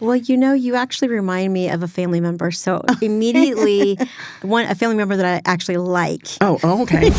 Well, you actually remind me of a family member. So immediately, a family member that I actually like. Oh, okay.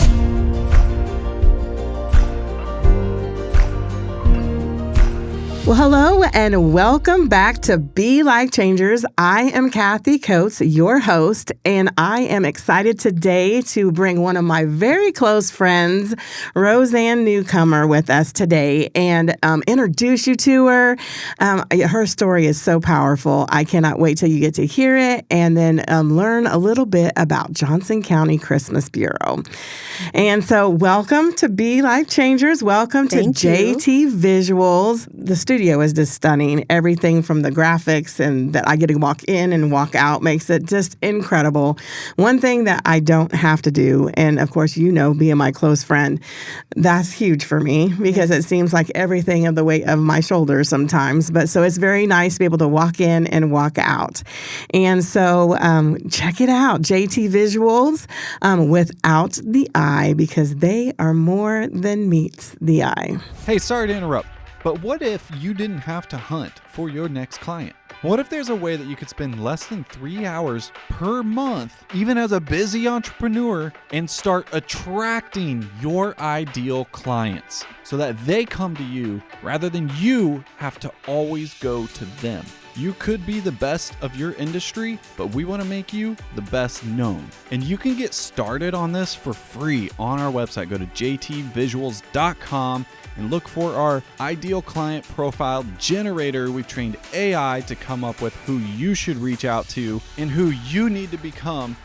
Well, hello and welcome back to Be Life Changers. I am Kathy Coates, your host, and I am excited today to bring one of my very close friends, Roseanne Newcomer, with us today and introduce you to her. Her story is so powerful. I cannot wait till you get to hear it and then learn a little bit about Johnson County Christmas Bureau. And so welcome to Be Life Changers. Welcome to JT Visuals. The studio is just stunning. Everything from the graphics and that I get to walk in and walk out makes it just incredible. One thing that I don't have to do, and of course, being my close friend, that's huge for me because it seems like everything of the weight of my shoulders sometimes. But so it's very nice to be able to walk in and walk out. And so check it out, JT Visuals, without the eye, because they are more than meets the eye. Hey, sorry to interrupt. But what if you didn't have to hunt for your next client? What if there's a way that you could spend less than 3 hours per month, even as a busy entrepreneur, and start attracting your ideal clients so that they come to you rather than you have to always go to them? You could be the best of your industry, but we want to make you the best known. And you can get started on this for free on our website. Go to jtvisuals.com and look for our ideal client profile generator. We've trained AI to come up with who you should reach out to and who you need to become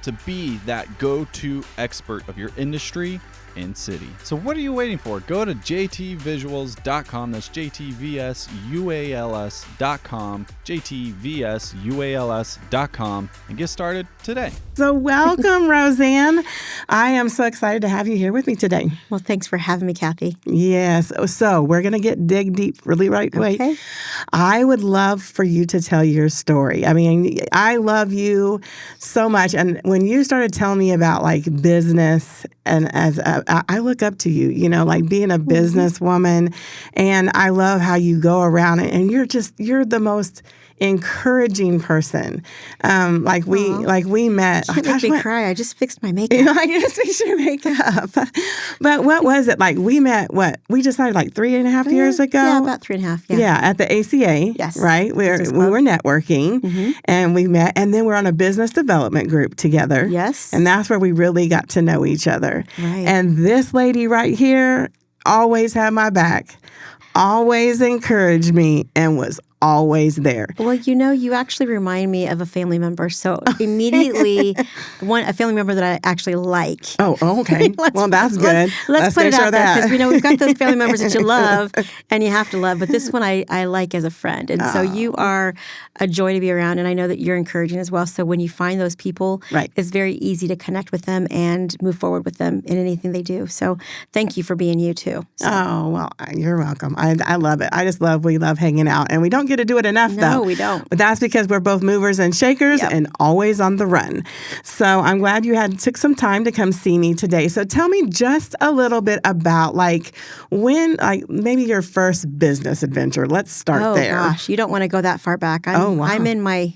to be that go-to expert of your industry and city. So what are you waiting for? Go to jtvisuals.com. That's jtvsuals.com, jtvsuals.com, and get started today. So welcome, Roseanne. I am so excited to have you here with me today. Well, thanks for having me, Kathy. Yes. So we're going to dig deep really right away. Okay. I would love for you to tell your story. I mean, I love you so much. And when you started telling me about like business and I look up to you, like being a businesswoman, and I love how you go around and you're the most encouraging person. We met. Can't make me cry. I just fixed my makeup. I just fixed your makeup. But what was it like? We met. We decided like 3.5 years ago. Yeah, about 3.5. Yeah. Yeah, at the ACA. Yes. Right. We were networking, and we met, and then we're on a business development group together. Yes. And that's where we really got to know each other. Right. And this lady right here always had my back, always encouraged me, and was always there. Well, you actually remind me of a family member. So immediately, a family member that I actually like. Oh, okay. Well, that's good. Let's put it out there because we've got those family members that you love and you have to love. But this one I like as a friend. And so you are a joy to be around. And I know that you're encouraging as well. So when you find those people, it's very easy to connect with them and move forward with them in anything they do. So thank you for being you too. So. Oh, well, you're welcome. I love it. We love hanging out. And we don't get to do it enough, though. No, we don't. But that's because we're both movers and shakers and always on the run. So I'm glad you took some time to come see me today. So tell me just a little bit about maybe your first business adventure. Let's start there. Oh, gosh. You don't want to go that far back. I'm in my...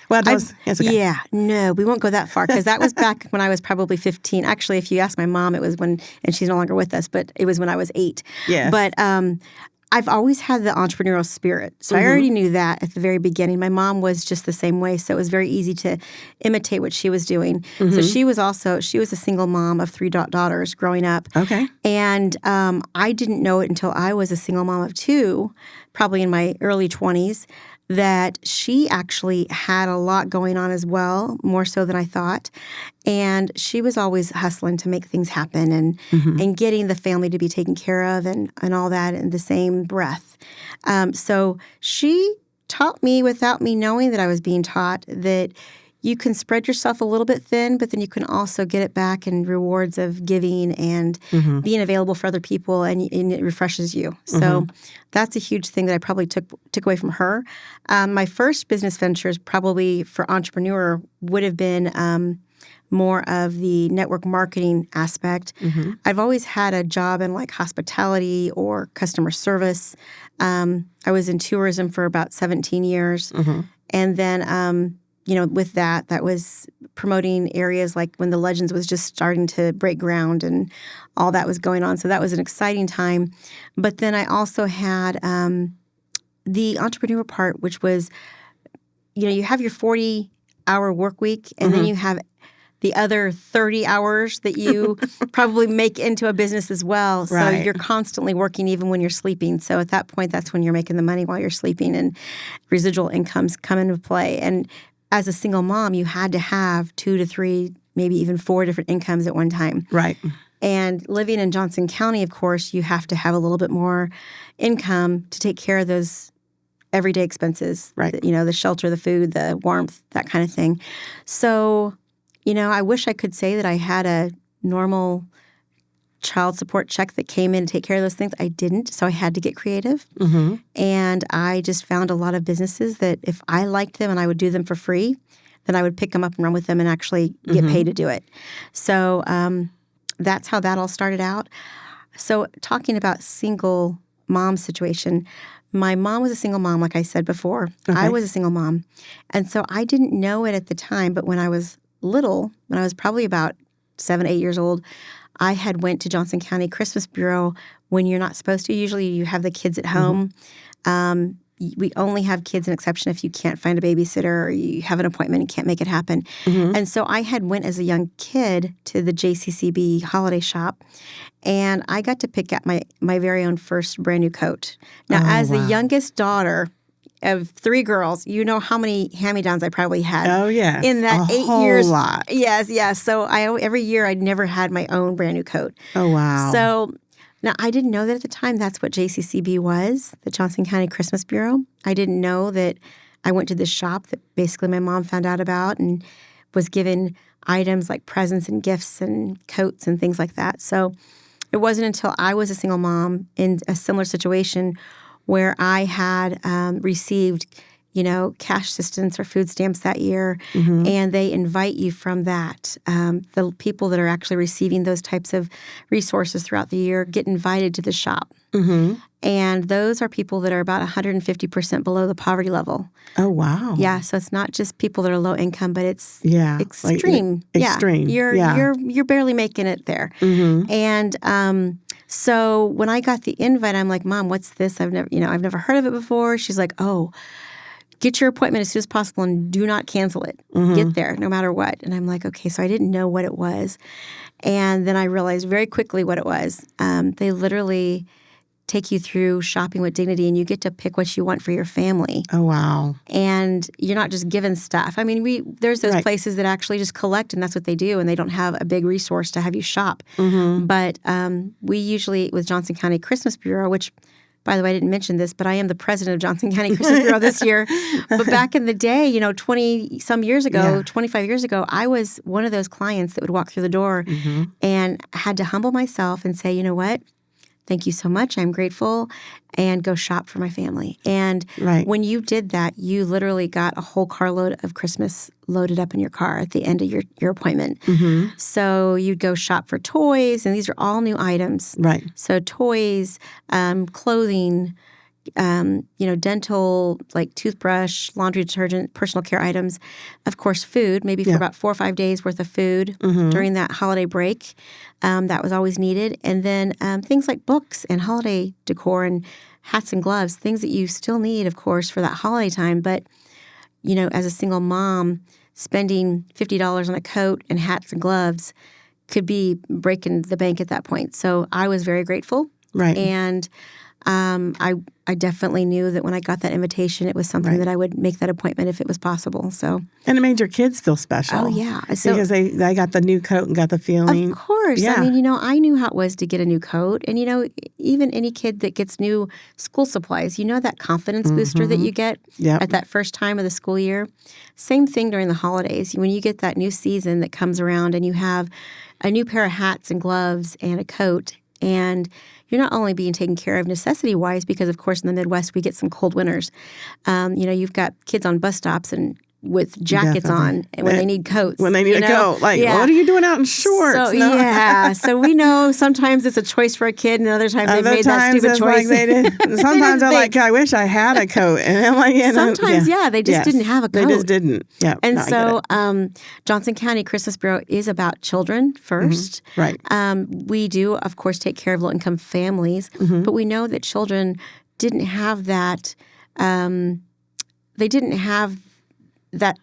Well, it's okay. Yeah, no, we won't go that far because that was back when I was probably 15. Actually, if you ask my mom, it was and she's no longer with us, but it was when I was 8. Yes. But I've always had the entrepreneurial spirit. So I already knew that at the very beginning. My mom was just the same way. So it was very easy to imitate what she was doing. So she was a single mom of 3 daughters growing up. Okay. And I didn't know it until I was a single mom of 2, probably in my early 20s, that she actually had a lot going on as well, more so than I thought. And she was always hustling to make things happen and getting the family to be taken care of and all that in the same breath. So she taught me without me knowing that I was being taught that you can spread yourself a little bit thin, but then you can also get it back in rewards of giving and being available for other people, and it refreshes you. So that's a huge thing that I probably took away from her. My first business ventures, probably for entrepreneur, would have been more of the network marketing aspect. I've always had a job in like hospitality or customer service. I was in tourism for about 17 years. And then, with that was promoting areas like when the Legends was just starting to break ground and all that was going on. So that was an exciting time. But then I also had the entrepreneur part, which was, you have your 40-hour work week, and then you have the other 30 hours that you probably make into a business as well. So Right. you're constantly working even when you're sleeping. So at that point, that's when you're making the money while you're sleeping, and residual incomes come into play. And as a single mom, you had to have 2 to 3, maybe even 4 different incomes at one time. Right. And living in Johnson County, of course, you have to have a little bit more income to take care of those everyday expenses. Right. The shelter, the food, the warmth, that kind of thing. So I wish I could say that I had a normal child support check that came in to take care of those things. I didn't, so I had to get creative. And I just found a lot of businesses that if I liked them and I would do them for free, then I would pick them up and run with them and actually get paid to do it. So that's how that all started out. So talking about single mom situation, my mom was a single mom, like I said before. Okay. I was a single mom. And so I didn't know it at the time, but when I was little, when I was probably about 7, 8 years old, I had went to Johnson County Christmas Bureau when you're not supposed to. Usually you have the kids at home. We only have kids an exception if you can't find a babysitter or you have an appointment and can't make it happen. And so I had went as a young kid to the JCCB holiday shop, and I got to pick out my very own first brand new coat. Now, as the youngest daughter of 3 girls, you know how many hand-me-downs I probably had. Oh, yes. In that a 8 whole years. lot. Yes. So every year I'd never had my own brand new coat. Oh, wow. So now I didn't know that at the time that's what JCCB was, the Johnson County Christmas Bureau. I didn't know that I went to this shop that basically my mom found out about and was given items like presents and gifts and coats and things like that. So it wasn't until I was a single mom in a similar situation where I had received, cash assistance or food stamps that year, and they invite you from that. The people that are actually receiving those types of resources throughout the year get invited to the shop. And those are people that are about 150% below the poverty level. Oh, wow. Yeah, so it's not just people that are low income, but it's Like, extreme. extreme. You're barely making it there. And so when I got the invite, I'm like, Mom, what's this? I've never heard of it before. She's like, oh, get your appointment as soon as possible and do not cancel it. Get there no matter what. And I'm like, okay, so I didn't know what it was. And then I realized very quickly what it was. They literally take you through shopping with dignity, and you get to pick what you want for your family. Oh, wow. And you're not just given stuff. I mean, there's those places that actually just collect, and that's what they do, and they don't have a big resource to have you shop. But we usually, with Johnson County Christmas Bureau, which, by the way, I didn't mention this, but I am the president of Johnson County Christmas Bureau this year. But back in the day, 20-some years ago, 25 years ago, I was one of those clients that would walk through the door and had to humble myself and say, you know what? Thank you so much. I'm grateful, and go shop for my family. And when you did that, you literally got a whole carload of Christmas loaded up in your car at the end of your appointment. So you'd go shop for toys, and these are all new items. Right. So toys, clothing, dental, like toothbrush, laundry detergent, personal care items. Of course, food, maybe for about 4 or 5 days worth of food during that holiday break. That was always needed. And then things like books and holiday decor and hats and gloves, things that you still need, of course, for that holiday time. But, as a single mom, spending $50 on a coat and hats and gloves could be breaking the bank at that point. So I was very grateful. Right. And I definitely knew that when I got that invitation, it was something that I would make that appointment if it was possible. So, and it made your kids feel special. Oh, yeah. So, because they got the new coat and got the feeling. Of course. Yeah. I mean, I knew how it was to get a new coat. And, even any kid that gets new school supplies, that confidence booster that you get at that first time of the school year. Same thing during the holidays. When you get that new season that comes around and you have a new pair of hats and gloves and a coat, and you're not only being taken care of necessity-wise, because, of course, in the Midwest, we get some cold winters. You've got kids on bus stops and with jackets Definitely. on and when they need coats. When they need a coat. Like, Yeah. what are you doing out in shorts? So, No. yeah. So we know sometimes it's a choice for a kid, and other times they've made that stupid it's choice. Like they did. Sometimes they're like, I wish I had a coat. And I'm like, Sometimes, they just didn't have a coat. They just didn't. Yeah. And no, so Johnson County Christmas Bureau is about children first. Right. We do, of course, take care of low-income families, but we know that children didn't have that. They didn't have that.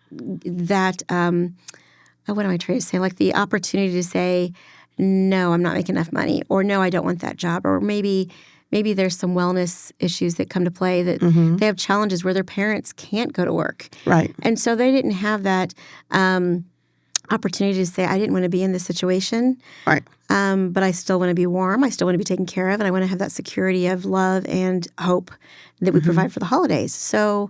What am I trying to say? Like the opportunity to say, no, I'm not making enough money, or no, I don't want that job, or maybe there's some wellness issues that come to play, that they have challenges where their parents can't go to work. Right. And so they didn't have that opportunity to say, I didn't want to be in this situation, Right. but I still want to be warm. I still want to be taken care of, and I want to have that security of love and hope that we provide for the holidays. So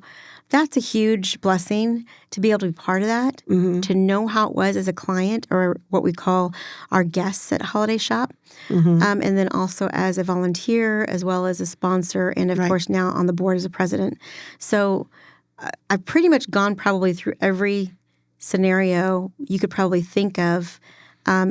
that's a huge blessing to be able to be part of that, to know how it was as a client, or what we call our guests at Holiday Shop, and then also as a volunteer, as well as a sponsor, and of course now on the board as a president. So I've pretty much gone probably through every scenario you could probably think of,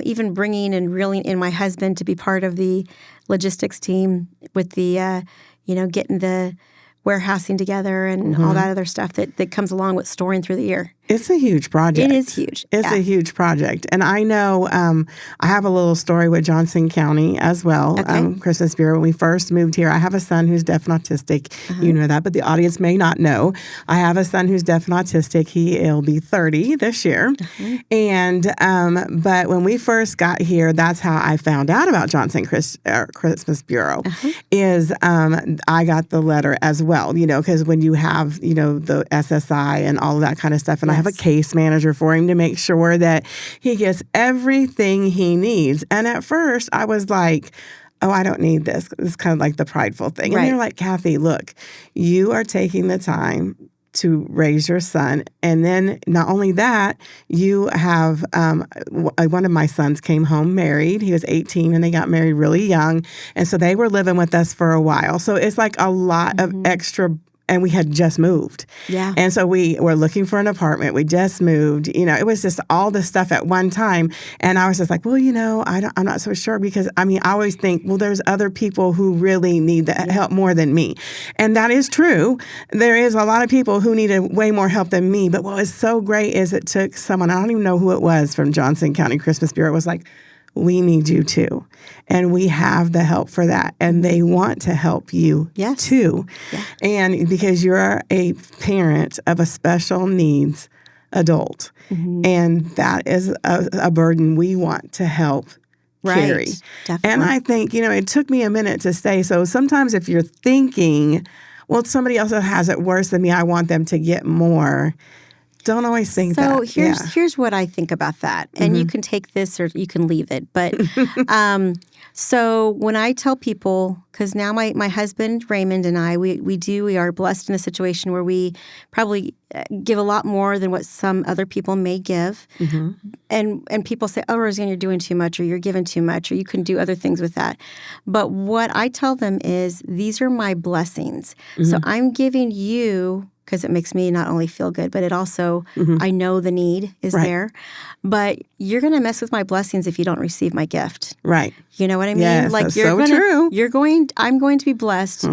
even bringing and reeling in my husband to be part of the logistics team with the, getting the warehousing together and all that other stuff that comes along with storing through the year. It's a huge project. It is huge. It's a huge project. And I know I have a little story with Johnson County as well, Christmas Bureau. When we first moved here, I have a son who's deaf and autistic. You know that, but the audience may not know. I have a son who's deaf and autistic. He'll be 30 this year. And but when we first got here, that's how I found out about Johnson Christmas Bureau, is I got the letter as well, because when you have, the SSI and all of that kind of stuff, and I have a case manager for him to make sure that he gets everything he needs. And at first, I was like, oh, I don't need this. It's kind of like the prideful thing. And they're like, Kathy, look, you are taking the time to raise your son. And then not only that, you have one of my sons came home married. He was 18 and they got married really young. And so they were living with us for a while. So it's like a lot of extra. And we had just moved. Yeah. And so we were looking for an apartment. We just moved. It was just all this stuff at one time. And I was just like, well, I'm not so sure, because, I always think, well, there's other people who really need that help more than me. And that is true. There is a lot of people who needed way more help than me. But what was so great is it took someone, I don't even know who it was, from Johnson County Christmas Bureau, was like, we need you too. And we have the help for that. And they want to help you too. Yeah. And because you're a parent of a special needs adult. And that is a burden we want to help carry. Definitely. And I think, it took me a minute to say, so sometimes if you're thinking, well, somebody else has it worse than me, I want them to get more. Don't always think that. So here's what I think about that. And you can take this or you can leave it. But so when I tell people, because now my husband, Raymond, and I, we are blessed in a situation where we probably give a lot more than what some other people may give. And people say, oh, Roseanne, you're doing too much, or you're giving too much, or you can do other things with that. But what I tell them is, these are my blessings. So I'm giving you, because it makes me not only feel good, but it also, I know the need is there. But you're going to mess with my blessings if you don't receive my gift. Right. You know what I mean? Yes, like that's so true. I'm going to be blessed,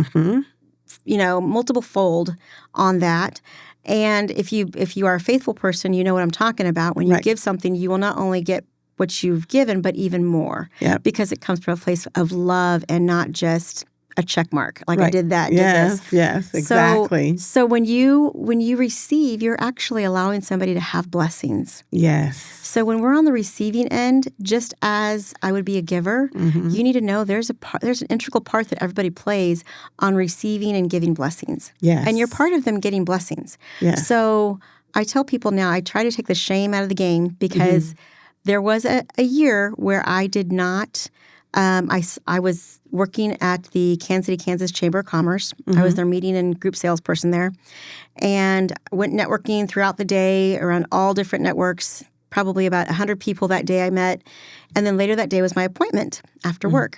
multiple fold on that. And if you are a faithful person, you know what I'm talking about. When you give something, you will not only get what you've given, but even more. Yep. Because it comes from a place of love and not just a check mark. Like I did that. Yes, exactly. So when you receive, you're actually allowing somebody to have blessings. Yes. So when we're on the receiving end, just as I would be a giver, you need to know there's an integral part that everybody plays on receiving and giving blessings. Yes. And you're part of them getting blessings. Yes. So I tell people now, I try to take the shame out of the game, because there was a year where I did not. I was working at the Kansas City, Kansas Chamber of Commerce. I was their meeting and group salesperson there, and went networking throughout the day around all different networks. Probably about 100 people that day I met, and then later that day was my appointment after work.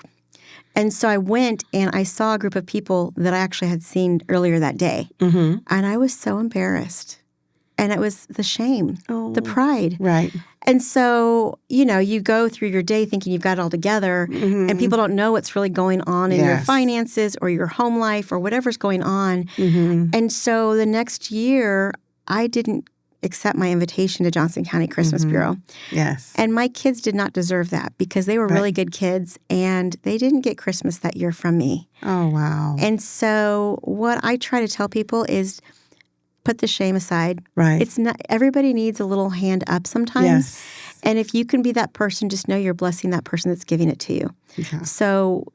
And so I went and I saw a group of people that I actually had seen earlier that day, and I was so embarrassed And it was the shame, Oh. the pride. Right. And so, you go through your day thinking you've got it all together, and people don't know what's really going on in your Yes. finances or your home life or whatever's going on. Mm-hmm. And so the next year, I didn't accept my invitation to Johnson County Christmas Bureau. Yes. And my kids did not deserve that because they were really good kids, and they didn't get Christmas that year from me. Oh, wow. And so what I try to tell people is put the shame aside. Right. It's not everybody needs a little hand up sometimes. Yes. And if you can be that person, just know you're blessing that person that's giving it to you. Yeah. So,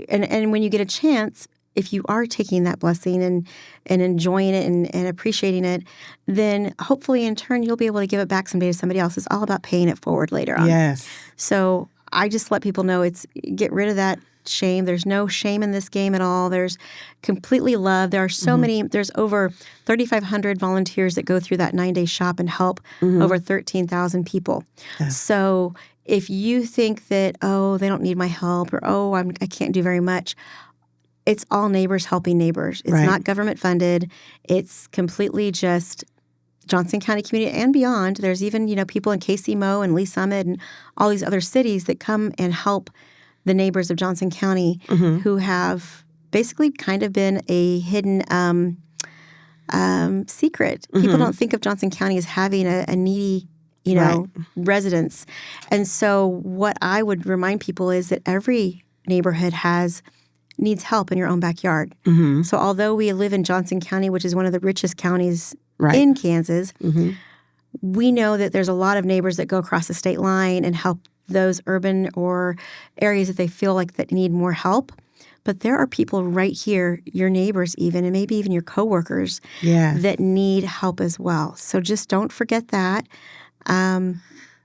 and when you get a chance, if you are taking that blessing and enjoying it and appreciating it, then hopefully in turn you'll be able to give it back someday to somebody else. It's all about paying it forward later on. Yes. So I just let people know get rid of that shame. There's no shame in this game at all. There's completely love. There are so many, there's over 3,500 volunteers that go through that 9-day shop and help over 13,000 people. Yes. So if you think that, oh, they don't need my help, or oh, I can't do very much, it's all neighbors helping neighbors. It's not government funded. It's completely just Johnson County community and beyond. There's even, people in KC-Mo and Lee Summit and all these other cities that come and help the neighbors of Johnson County who have basically kind of been a hidden secret. People don't think of Johnson County as having a needy, residents. And so what I would remind people is that every neighborhood needs help in your own backyard. So although we live in Johnson County, which is one of the richest counties in Kansas, we know that there's a lot of neighbors that go across the state line and help those urban or areas that they feel like that need more help. But there are people right here, your neighbors even, and maybe even your coworkers that need help as well. So just don't forget that. But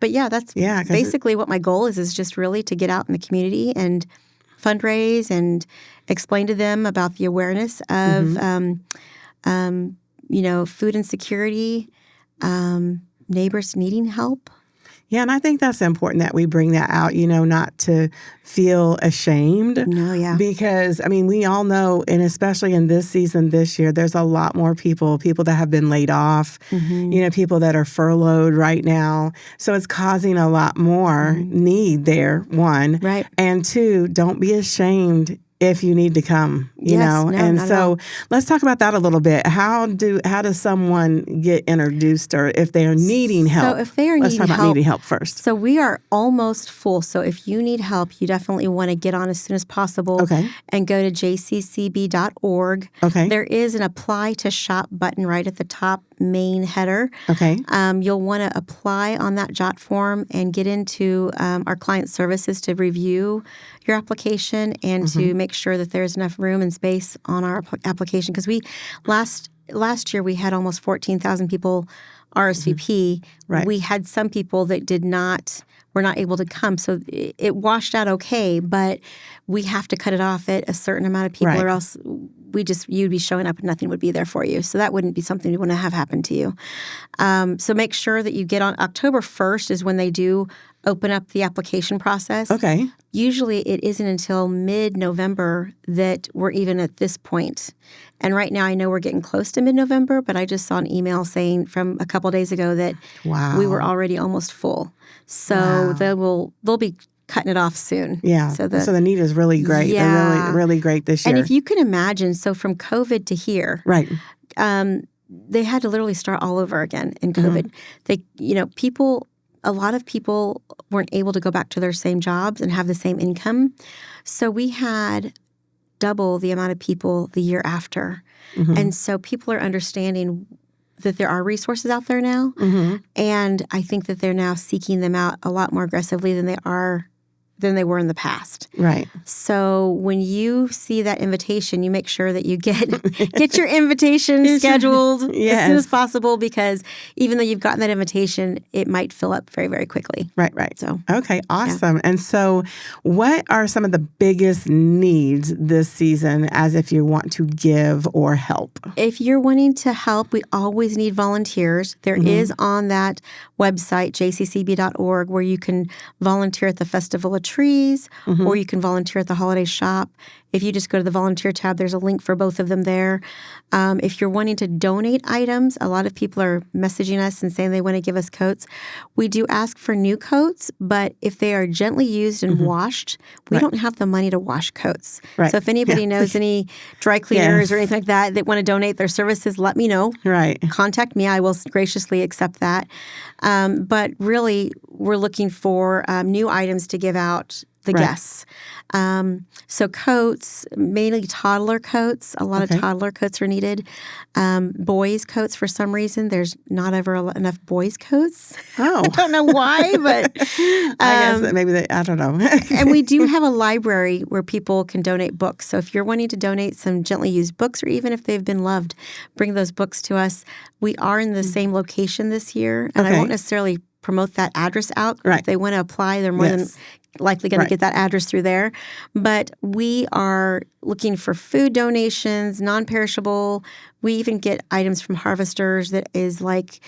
that's basically what my goal is just really to get out in the community and fundraise and explain to them about the awareness of, food insecurity, neighbors needing help. Yeah, and I think that's important that we bring that out, not to feel ashamed. No, yeah. Because, we all know, and especially in this season this year, there's a lot more people that have been laid off, people that are furloughed right now. So it's causing a lot more need there, one. Right. And two, don't be ashamed if you need to come, No, and not at so all. let's talk about that a little bit. How does someone get introduced, or if they are needing help? So if they are let's needing talk about help, needing help first. So we are almost full. So if you need help, you definitely want to get on as soon as possible and go to jccb.org. Okay. There is an apply to shop button right at the top main header. Okay. You'll want to apply on that JOT form and get into our client services to review your application and to make sure that there's enough room and space on our application. Because last year we had almost 14,000 people RSVP. Right. We had some people that were not able to come. So it washed out okay, but we have to cut it off at a certain amount of people or else you'd be showing up and nothing would be there for you. So that wouldn't be something we want to have happen to you. So make sure that you get on. October 1st is when they do open up the application process. Okay. Usually it isn't until mid-November that we're even at this point. And right now I know we're getting close to mid-November, but I just saw an email saying from a couple days ago that we were already almost full. So they'll be cutting it off soon. Yeah. So the need is really great. Yeah. They're really, really great this year. And if you can imagine, so from COVID to here, right. They had to literally start all over again in COVID. A lot of people weren't able to go back to their same jobs and have the same income. So we had double the amount of people the year after. And so people are understanding that there are resources out there now. And I think that they're now seeking them out a lot more aggressively than they were in the past. Right. So when you see that invitation, you make sure that you get your invitation scheduled as soon as possible, because even though you've gotten that invitation, it might fill up very, very quickly. Right. So okay, awesome. And so what are some of the biggest needs this season as if you want to give or help? If you're wanting to help, we always need volunteers. There is on that website, jccb.org, where you can volunteer at the Festival of Trees, or you can volunteer at the holiday shop. If you just go to the volunteer tab, there's a link for both of them there. If you're wanting to donate items, a lot of people are messaging us and saying they want to give us coats. We do ask for new coats, but if they are gently used and washed, we don't have the money to wash coats. Right. So if anybody knows any dry cleaners or anything like that want to donate their services, let me know. Right. Contact me. I will graciously accept that. But really, we're looking for new items to give out the guests. So coats, mainly toddler coats. A lot of toddler coats are needed. Boys' coats, for some reason, there's not ever enough boys' coats. Oh. I don't know why, but I guess that maybe I don't know. and we do have a library where people can donate books. So if you're wanting to donate some gently used books, or even if they've been loved, bring those books to us. We are in the same location this year, and I won't necessarily promote that address out. Right. If they want to apply, they're more than likely going to get that address through there. But we are looking for food donations, non-perishable. We even get items from harvesters that is like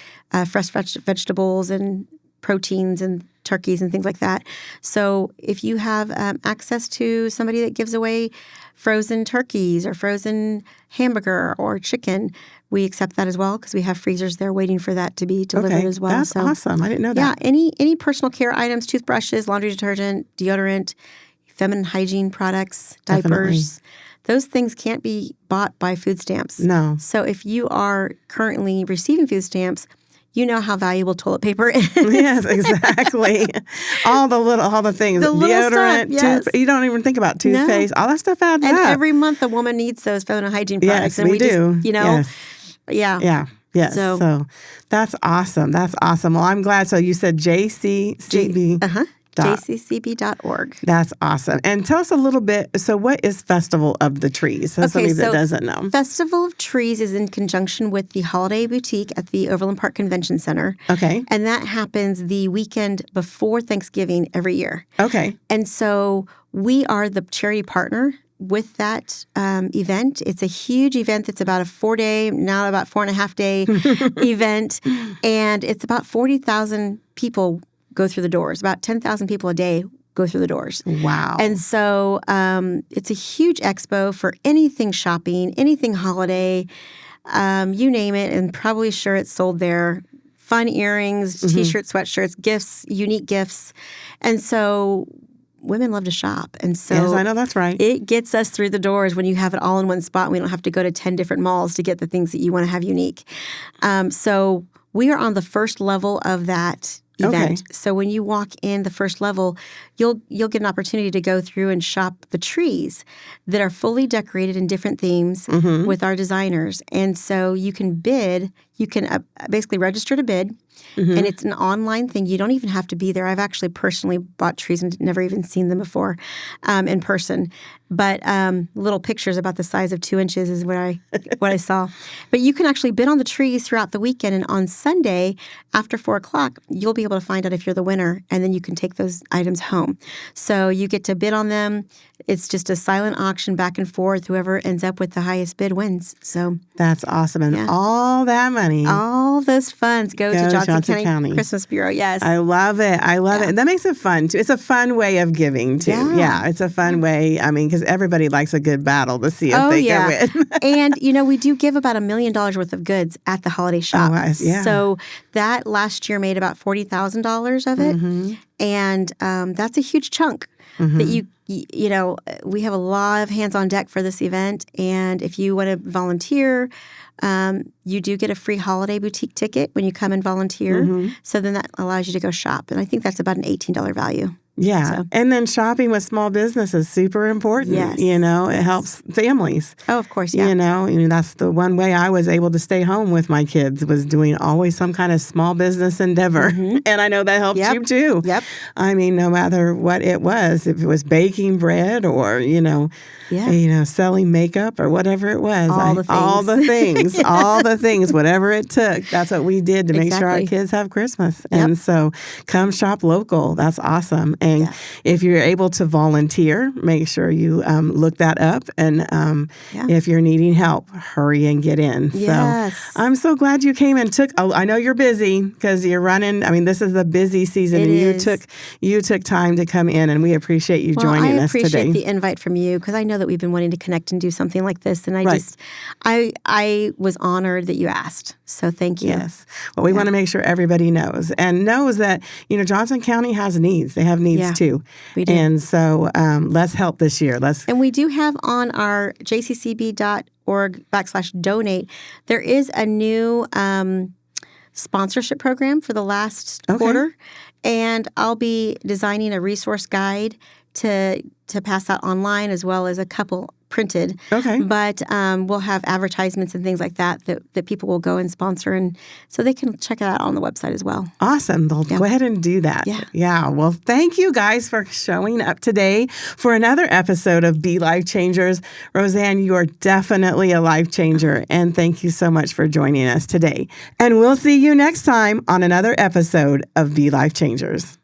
fresh vegetables and proteins and turkeys and things like that. So if you have access to somebody that gives away frozen turkeys or frozen hamburger or chicken, we accept that as well because we have freezers there waiting for that to be delivered as well. That's awesome. I didn't know that. Yeah, any personal care items, toothbrushes, laundry detergent, deodorant, feminine hygiene products, diapers, those things can't be bought by food stamps. No. So if you are currently receiving food stamps, you know how valuable toilet paper is. Yes, exactly. all the things. The little Deodorant, stuff, you don't even think about toothpaste. All that stuff adds and up. every month a woman needs those feminine hygiene products. Yes, and we do. Just, Yeah. Yeah. Yes. So that's awesome. That's awesome. Well, I'm glad. So you said JCCB. JCCB.org. That's awesome. And tell us a little bit. So what is Festival of the Trees? So somebody that doesn't know. Festival of Trees is in conjunction with the Holiday Boutique at the Overland Park Convention Center. Okay. And that happens the weekend before Thanksgiving every year. Okay. And so we are the charity partner with that event. It's a huge event that's about a 4-day, now about 4.5-day event. And it's about 40,000 people go through the doors. About 10,000 people a day go through the doors. Wow. And so it's a huge expo for anything shopping, anything holiday, you name it, and probably sure it's sold there. Fun earrings, T-shirts, sweatshirts, gifts, unique gifts. And so women love to shop. And so yes, I know that's right. It gets us through the doors when you have it all in one spot and we don't have to go to 10 different malls to get the things that you want to have unique. So we are on the first level of that event. Okay. So when you walk in the first level, you'll get an opportunity to go through and shop the trees that are fully decorated in different themes with our designers. And so you can bid, you can basically register to bid, and it's an online thing. You don't even have to be there. I've actually personally bought trees and never even seen them before in person. But little pictures about the size of 2 inches is what I saw. But you can actually bid on the trees throughout the weekend. And on Sunday, after 4 o'clock, you'll be able to find out if you're the winner. And then you can take those items home. So you get to bid on them. It's just a silent auction back and forth. Whoever ends up with the highest bid wins. So that's awesome. And all that money. All those funds go to Johnson County Christmas Bureau. Yes. I love it. I love it. And that makes it fun, too. It's a fun way of giving, too. Yeah, it's a fun way. I mean, because everybody likes a good battle to see if they can win. And, we do give about $1 million worth of goods at the holiday shop. So that last year made about $40,000 of it. And that's a huge chunk that we have a lot of hands on deck for this event. And if you want to volunteer, you do get a free holiday boutique ticket when you come and volunteer. So then that allows you to go shop. And I think that's about an $18 value. Yeah. So. And then shopping with small business is super important. Yes. It helps families. Oh, of course. Yeah. That's the one way I was able to stay home with my kids was doing always some kind of small business endeavor. And I know that helped you too. Yep. I mean, no matter what it was, if it was baking bread or, selling makeup or whatever it was. All the things, whatever it took. That's what we did to make sure our kids have Christmas. And so come shop local. That's awesome. And Yes. if you're able to volunteer, make sure you look that up. And if you're needing help, hurry and get in. Yes. So I'm so glad you came and I know you're busy because you're running. I mean, this is the busy season, It and is. you took time to come in, and we appreciate you joining us today. I appreciate the invite from you because I know that we've been wanting to connect and do something like this, and Right. I was honored that you asked. So thank you. Yes. Well, we want to make sure everybody knows that, Johnson County has needs. They have needs too. We do. And so let's help this year. And we do have on our jccb.org/donate, there is a new sponsorship program for the last quarter. And I'll be designing a resource guide to pass out online as well as a couple printed. Okay. But we'll have advertisements and things like that people will go and sponsor. And so they can check it out on the website as well. Awesome. They'll go ahead and do that. Yeah. Well, thank you guys for showing up today for another episode of Be Life Changers. Roseanne, you are definitely a life changer. And thank you so much for joining us today. And we'll see you next time on another episode of Be Life Changers.